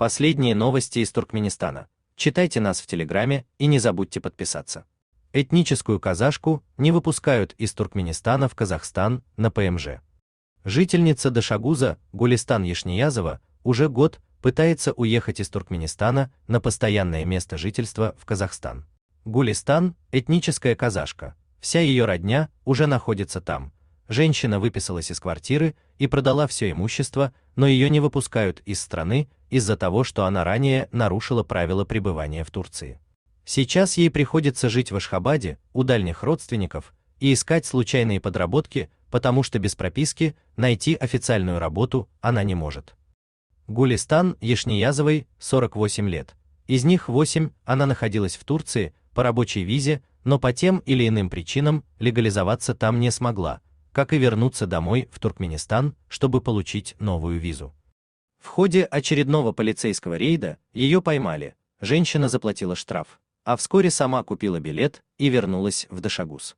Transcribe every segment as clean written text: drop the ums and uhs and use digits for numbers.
Последние новости из Туркменистана. Читайте нас в Телеграме и не забудьте подписаться. Этническую казашку не выпускают из Туркменистана в Казахстан на ПМЖ. Жительница Дашагуза Гулистан Ешниязова уже год пытается уехать из Туркменистана на постоянное место жительства в Казахстан. Гулистан – этническая казашка, вся ее родня уже находится там. Женщина выписалась из квартиры и продала все имущество, но ее не выпускают из страны из-за того, что она ранее нарушила правила пребывания в Турции. Сейчас ей приходится жить в Ашхабаде у дальних родственников и искать случайные подработки, потому что без прописки найти официальную работу она не может. Гулистан Ешниязовой 48 лет. Из них 8 она находилась в Турции по рабочей визе, но по тем или иным причинам легализоваться там не смогла, как и вернуться домой в Туркменистан, чтобы получить новую визу. В ходе очередного полицейского рейда ее поймали, женщина заплатила штраф, а вскоре сама купила билет и вернулась в Дашагуз.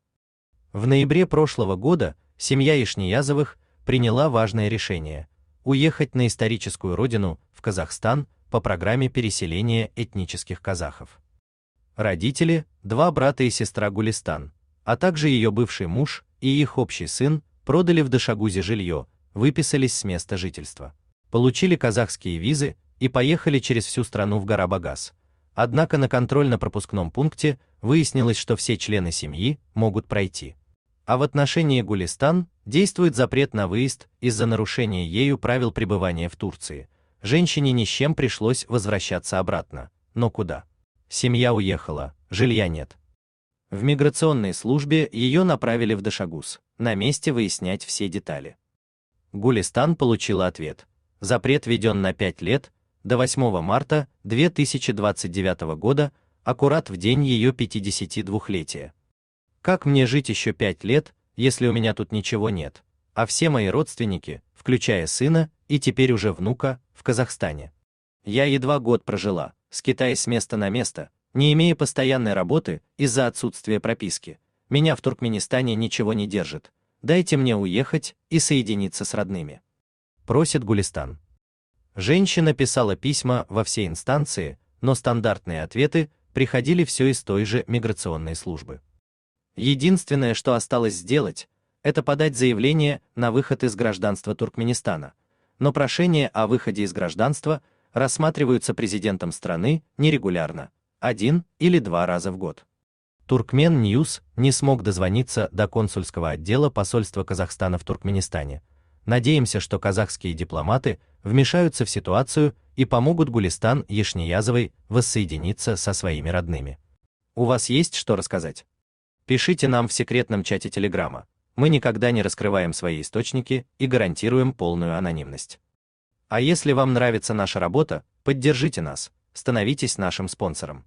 В ноябре прошлого года семья Ешниязовых приняла важное решение – уехать на историческую родину, в Казахстан, по программе переселения этнических казахов. Родители, 2 брата и сестра Гулистан, а также ее бывший муж и их общий сын продали в Дашагузе жилье, выписались с места жительства, получили казахские визы и поехали через всю страну в Гарабагаз. Однако на контрольно-пропускном пункте выяснилось, что все члены семьи могут пройти. А в отношении Гулистан действует запрет на выезд из-за нарушения ею правил пребывания в Турции. Женщине ни с чем пришлось возвращаться обратно. Но куда? Семья уехала, жилья нет. В миграционной службе ее направили в Дашагуз, на месте выяснять все детали. Гулистан получила ответ. Запрет введен на 5 лет, до 8 марта 2029 года, аккурат в день ее 52-летия. Как мне жить еще 5 лет, если у меня тут ничего нет, а все мои родственники, включая сына и теперь уже внука, в Казахстане? Я едва год прожила, скитаясь с места на место, не имея постоянной работы из-за отсутствия прописки. Меня в Туркменистане ничего не держит. Дайте мне уехать и соединиться с родными. Просит Гулистан. Женщина писала письма во все инстанции, но стандартные ответы приходили все из той же миграционной службы. Единственное, что осталось сделать, это подать заявление на выход из гражданства Туркменистана. Но прошения о выходе из гражданства рассматриваются президентом страны нерегулярно, 1 или 2 раза в год. Туркмен Ньюс не смог дозвониться до консульского отдела посольства Казахстана в Туркменистане. Надеемся, что казахские дипломаты вмешаются в ситуацию и помогут Гулистан Ешниязовой воссоединиться со своими родными. У вас есть что рассказать? Пишите нам в секретном чате Телеграма. Мы никогда не раскрываем свои источники и гарантируем полную анонимность. А если вам нравится наша работа, поддержите нас, становитесь нашим спонсором.